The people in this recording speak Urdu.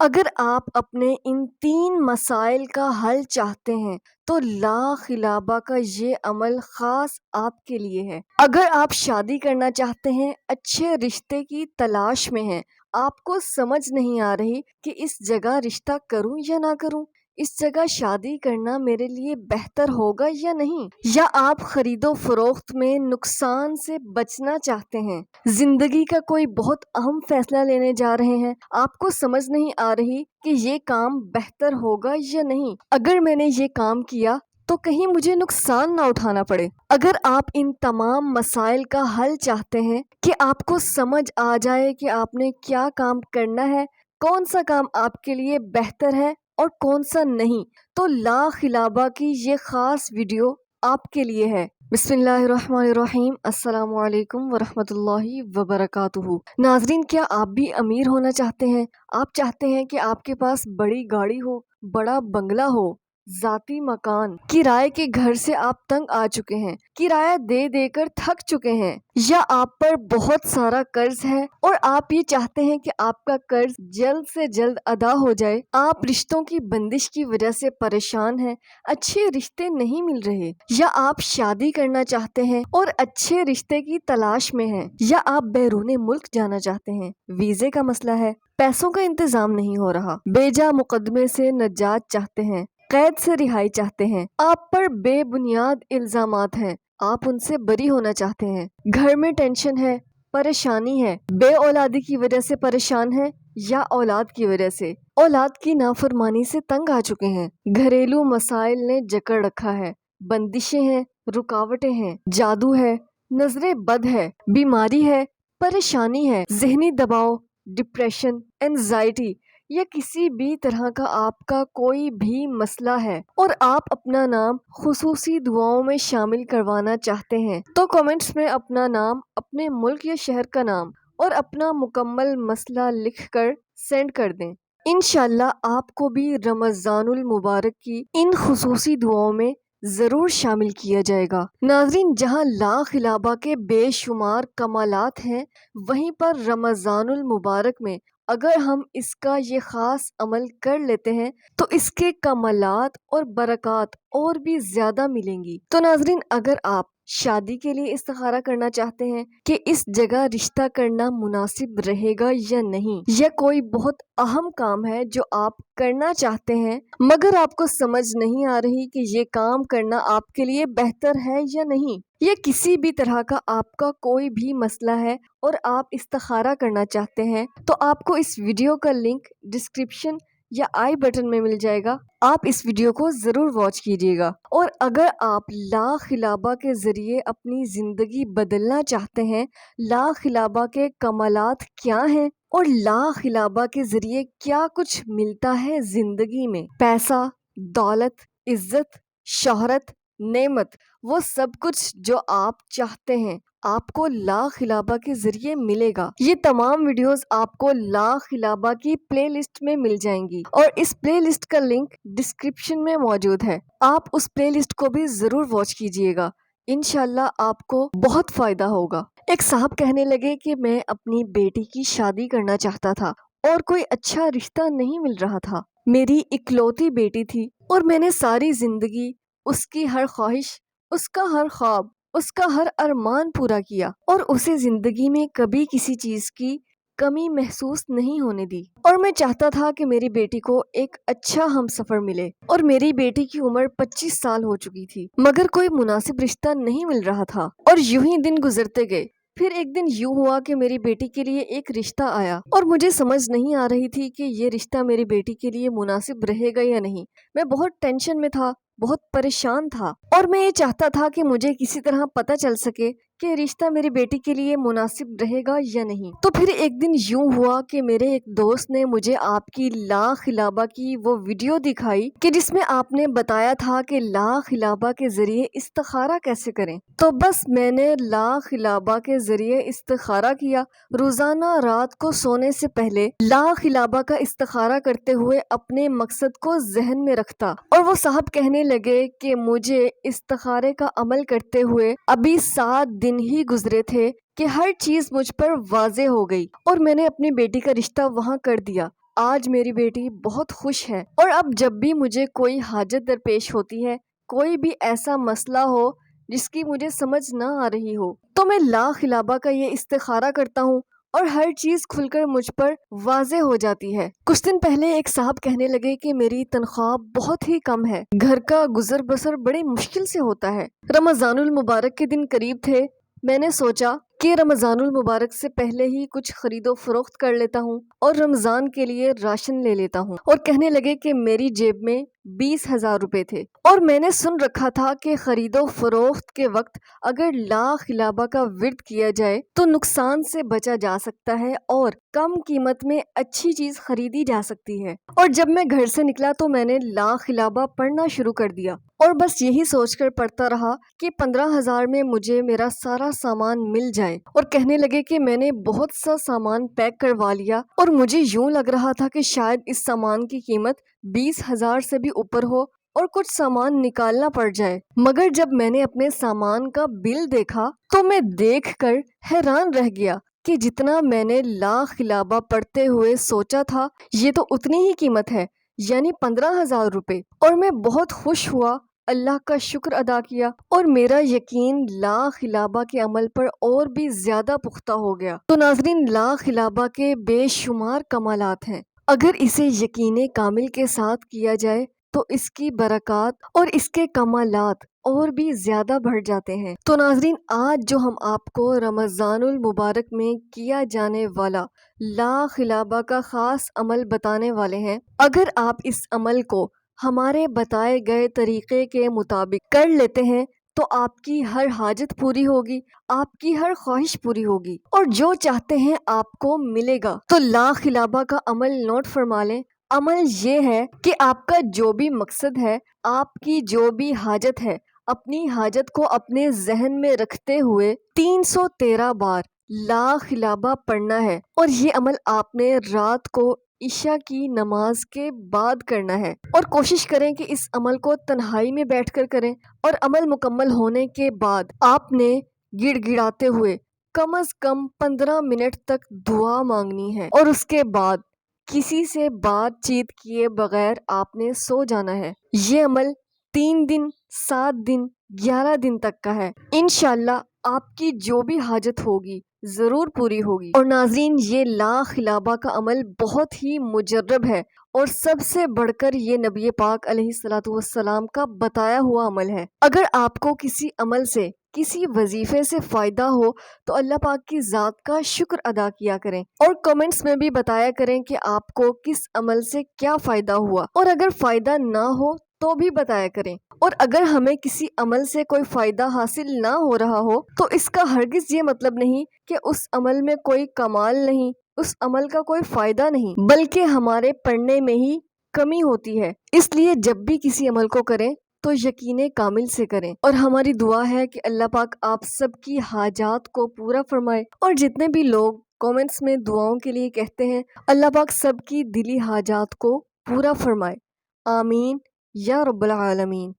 اگر آپ اپنے ان 3 مسائل کا حل چاہتے ہیں تو لا خلابہ کا یہ عمل خاص آپ کے لیے ہے۔ اگر آپ شادی کرنا چاہتے ہیں، اچھے رشتے کی تلاش میں ہیں، آپ کو سمجھ نہیں آ رہی کہ اس جگہ رشتہ کروں یا نہ کروں، اس جگہ شادی کرنا میرے لیے بہتر ہوگا یا نہیں، یا آپ خرید و فروخت میں نقصان سے بچنا چاہتے ہیں، زندگی کا کوئی بہت اہم فیصلہ لینے جا رہے ہیں، آپ کو سمجھ نہیں آ رہی کہ یہ کام بہتر ہوگا یا نہیں، اگر میں نے یہ کام کیا تو کہیں مجھے نقصان نہ اٹھانا پڑے۔ اگر آپ ان تمام مسائل کا حل چاہتے ہیں کہ آپ کو سمجھ آ جائے کہ آپ نے کیا کام کرنا ہے، کون سا کام آپ کے لیے بہتر ہے اور کون سا نہیں، تو لا خلابہ کی یہ خاص ویڈیو آپ کے لیے ہے۔ بسم اللہ الرحمن الرحیم، السلام علیکم ورحمۃ اللہ وبرکاتہ۔ ناظرین، کیا آپ بھی امیر ہونا چاہتے ہیں؟ آپ چاہتے ہیں کہ آپ کے پاس بڑی گاڑی ہو، بڑا بنگلہ ہو، ذاتی مکان، کرائے کے گھر سے آپ تنگ آ چکے ہیں، کرایہ دے دے کر تھک چکے ہیں، یا آپ پر بہت سارا قرض ہے اور آپ یہ چاہتے ہیں کہ آپ کا قرض جلد سے جلد ادا ہو جائے، آپ رشتوں کی بندش کی وجہ سے پریشان ہیں، اچھے رشتے نہیں مل رہے، یا آپ شادی کرنا چاہتے ہیں اور اچھے رشتے کی تلاش میں ہیں، یا آپ بیرون ملک جانا چاہتے ہیں، ویزے کا مسئلہ ہے، پیسوں کا انتظام نہیں ہو رہا، بیجا مقدمے سے نجات چاہتے ہیں، قید سے رہائی چاہتے ہیں، آپ پر بے بنیاد الزامات ہیں، آپ ان سے بری ہونا چاہتے ہیں، گھر میں ٹینشن ہے، پریشانی ہے، بے اولادی کی وجہ سے پریشان ہے یا اولاد کی وجہ سے، اولاد کی نافرمانی سے تنگ آ چکے ہیں، گھریلو مسائل نے جکڑ رکھا ہے، بندشیں ہیں، رکاوٹیں ہیں، جادو ہے، نظریں بد ہے، بیماری ہے، پریشانی ہے، ذہنی دباؤ، ڈپریشن، اینزائٹی یا کسی بھی طرح کا آپ کا کوئی بھی مسئلہ ہے اور آپ اپنا نام خصوصی دعاؤں میں شامل کروانا چاہتے ہیں، تو کمنٹس میں اپنا نام، اپنے ملک یا شہر کا نام اور اپنا مکمل مسئلہ لکھ کر سینڈ کر دیں۔ انشاءاللہ آپ کو بھی رمضان المبارک کی ان خصوصی دعاؤں میں ضرور شامل کیا جائے گا۔ ناظرین، جہاں لا خلابہ کے بے شمار کمالات ہیں، وہیں پر رمضان المبارک میں اگر ہم اس کا یہ خاص عمل کر لیتے ہیں تو اس کے کمالات اور برکات اور بھی زیادہ ملیں گی۔ تو ناظرین، اگر آپ شادی کے لیے استخارہ کرنا چاہتے ہیں کہ اس جگہ رشتہ کرنا مناسب رہے گا یا نہیں، یا کوئی بہت اہم کام ہے جو آپ کرنا چاہتے ہیں مگر آپ کو سمجھ نہیں آ رہی کہ یہ کام کرنا آپ کے لیے بہتر ہے یا نہیں، یا کسی بھی طرح کا آپ کا کوئی بھی مسئلہ ہے اور آپ استخارہ کرنا چاہتے ہیں، تو آپ کو اس ویڈیو کا لنک ڈسکرپشن یا آئی بٹن میں مل جائے گا، آپ اس ویڈیو کو ضرور واچ کیجیے گا۔ اور اگر آپ لا خلابہ کے ذریعے اپنی زندگی بدلنا چاہتے ہیں، لا خلابہ کے کمالات کیا ہیں اور لا خلابہ کے ذریعے کیا کچھ ملتا ہے زندگی میں، پیسہ، دولت، عزت، شہرت، نعمت، وہ سب کچھ جو آپ چاہتے ہیں آپ کو لا خلابہ کے ذریعے ملے گا۔ یہ تمام ویڈیوز آپ کو لا خلابہ کی پلے لسٹ میں مل جائیں گی اور اس پلے لسٹ کا لنک ڈسکرپشن میں موجود ہے، آپ اس پلے لسٹ کو بھی ضرور واچ کیجیے گا، انشاءاللہ آپ کو بہت فائدہ ہوگا۔ ایک صاحب کہنے لگے کہ میں اپنی بیٹی کی شادی کرنا چاہتا تھا اور کوئی اچھا رشتہ نہیں مل رہا تھا، میری اکلوتی بیٹی تھی اور میں نے ساری زندگی اس کی ہر خواہش، اس کا ہر خواب، اس کا ہر ارمان پورا کیا اور اسے زندگی میں کبھی کسی چیز کی کمی محسوس نہیں ہونے دی، اور میں چاہتا تھا کہ میری بیٹی کو ایک اچھا ہم سفر ملے، اور میری بیٹی کی عمر 25 سال ہو چکی تھی مگر کوئی مناسب رشتہ نہیں مل رہا تھا، اور یوں ہی دن گزرتے گئے۔ پھر ایک دن یوں ہوا کہ میری بیٹی کے لیے ایک رشتہ آیا اور مجھے سمجھ نہیں آ رہی تھی کہ یہ رشتہ میری بیٹی کے لیے مناسب رہے گا یا نہیں، میں بہت ٹینشن میں تھا، بہت پریشان تھا، اور میں یہ چاہتا تھا کہ مجھے کسی طرح پتہ چل سکے کہ رشتہ میری بیٹی کے لیے مناسب رہے گا یا نہیں۔ تو پھر ایک دن یوں ہوا کہ میرے ایک دوست نے مجھے آپ کی لا خلابہ کی وہ ویڈیو دکھائی کہ جس میں آپ نے بتایا تھا کہ لا خلابہ کے ذریعے استخارہ کیسے کریں، تو بس میں نے لا خلابہ کے ذریعے استخارہ کیا، روزانہ رات کو سونے سے پہلے لا خلابہ کا استخارہ کرتے ہوئے اپنے مقصد کو ذہن میں رکھتا، اور وہ صاحب کہنے لگے کہ مجھے استخارے کا عمل کرتے ہوئے ابھی 7 دن ہی گزرے تھے کہ ہر چیز مجھ پر واضح ہو گئی اور میں نے اپنی بیٹی کا رشتہ وہاں کر دیا۔ آج میری بیٹی بہت خوش ہے، اور اب جب بھی مجھے کوئی حاجت درپیش ہوتی ہے، کوئی بھی ایسا مسئلہ ہو جس کی مجھے سمجھ نہ آ رہی ہو، تو میں لا خلابہ کا یہ استخارہ کرتا ہوں اور ہر چیز کھل کر مجھ پر واضح ہو جاتی ہے۔ کچھ دن پہلے ایک صاحب کہنے لگے کہ میری تنخواہ بہت ہی کم ہے، گھر کا گزر بسر بڑی مشکل سے ہوتا ہے۔ رمضان المبارک کے دن قریب تھے، میں نے سوچا کہ رمضان المبارک سے پہلے ہی کچھ خرید و فروخت کر لیتا ہوں اور رمضان کے لیے راشن لے لیتا ہوں، اور کہنے لگے کہ میری جیب میں 20,000 روپے تھے، اور میں نے سن رکھا تھا کہ خرید و فروخت کے وقت اگر لا خلابہ کا ورد کیا جائے تو نقصان سے بچا جا سکتا ہے اور کم قیمت میں اچھی چیز خریدی جا سکتی ہے۔ اور جب میں گھر سے نکلا تو میں نے لا خلابہ پڑھنا شروع کر دیا، اور بس یہی سوچ کر پڑھتا رہا کہ 15,000 میں مجھے میرا سارا سامان مل جائے، اور کہنے لگے کہ میں نے بہت سا سامان پیک کروا لیا، اور مجھے یوں لگ رہا تھا کہ شاید اس سامان کی قیمت 20,000 سے بھی اوپر ہو اور کچھ سامان نکالنا پڑ جائے۔ مگر جب میں نے اپنے سامان کا بل دیکھا تو میں دیکھ کر حیران رہ گیا کہ جتنا میں نے لا خلابہ پڑھتے ہوئے سوچا تھا یہ تو اتنی ہی قیمت ہے، یعنی 15,000 روپے، اور میں بہت خوش ہوا، اللہ کا شکر ادا کیا، اور میرا یقین لا خلابہ کے عمل پر اور بھی زیادہ پختہ ہو گیا۔ تو ناظرین، لا خلابہ کے بے شمار کمالات ہیں، اگر اسے یقین کامل کے ساتھ کیا جائے تو اس کی برکات اور اس کے کمالات اور بھی زیادہ بڑھ جاتے ہیں۔ تو ناظرین، آج جو ہم آپ کو رمضان المبارک میں کیا جانے والا لا خلابہ کا خاص عمل بتانے والے ہیں، اگر آپ اس عمل کو ہمارے بتائے گئے طریقے کے مطابق کر لیتے ہیں تو آپ کی ہر حاجت پوری ہوگی، آپ کی ہر خواہش پوری ہوگی، اور جو چاہتے ہیں آپ کو ملے گا۔ تو لا خلابہ کا عمل نوٹ فرما لیں۔ عمل یہ ہے کہ آپ کا جو بھی مقصد ہے، آپ کی جو بھی حاجت ہے، اپنی حاجت کو اپنے ذہن میں رکھتے ہوئے 313 بار لا خلابہ پڑھنا ہے، اور یہ عمل آپ نے رات کو عشاء کی نماز کے بعد کرنا ہے، اور کوشش کریں کہ اس عمل کو تنہائی میں بیٹھ کر کریں، اور عمل مکمل ہونے کے بعد آپ نے گڑ گڑاتے ہوئے کم از کم 15 منٹ تک دعا مانگنی ہے، اور اس کے بعد کسی سے بات چیت کیے بغیر آپ نے سو جانا ہے۔ یہ عمل 3 دن، 7 دن، 11 دن تک کا ہے۔ انشاءاللہ آپ کی جو بھی حاجت ہوگی ضرور پوری ہوگی۔ اور ناظرین، یہ لا خلابہ کا عمل بہت ہی مجرب ہے، اور سب سے بڑھ کر یہ نبی پاک علیہ الصلوۃ والسلام کا بتایا ہوا عمل ہے۔ اگر آپ کو کسی عمل سے، کسی وظیفے سے فائدہ ہو تو اللہ پاک کی ذات کا شکر ادا کیا کریں، اور کمنٹس میں بھی بتایا کریں کہ آپ کو کس عمل سے کیا فائدہ ہوا، اور اگر فائدہ نہ ہو تو بھی بتایا کریں۔ اور اگر ہمیں کسی عمل سے کوئی فائدہ حاصل نہ ہو رہا ہو تو اس کا ہرگز یہ مطلب نہیں کہ اس عمل میں کوئی کمال نہیں، اس عمل کا کوئی فائدہ نہیں، بلکہ ہمارے پڑھنے میں ہی کمی ہوتی ہے۔ اس لیے جب بھی کسی عمل کو کریں تو یقین کامل سے کریں، اور ہماری دعا ہے کہ اللہ پاک آپ سب کی حاجات کو پورا فرمائے، اور جتنے بھی لوگ کومنٹس میں دعاؤں کے لیے کہتے ہیں، اللہ پاک سب کی دلی حاجات کو پورا فرمائے۔ آمین یا رب العالمین۔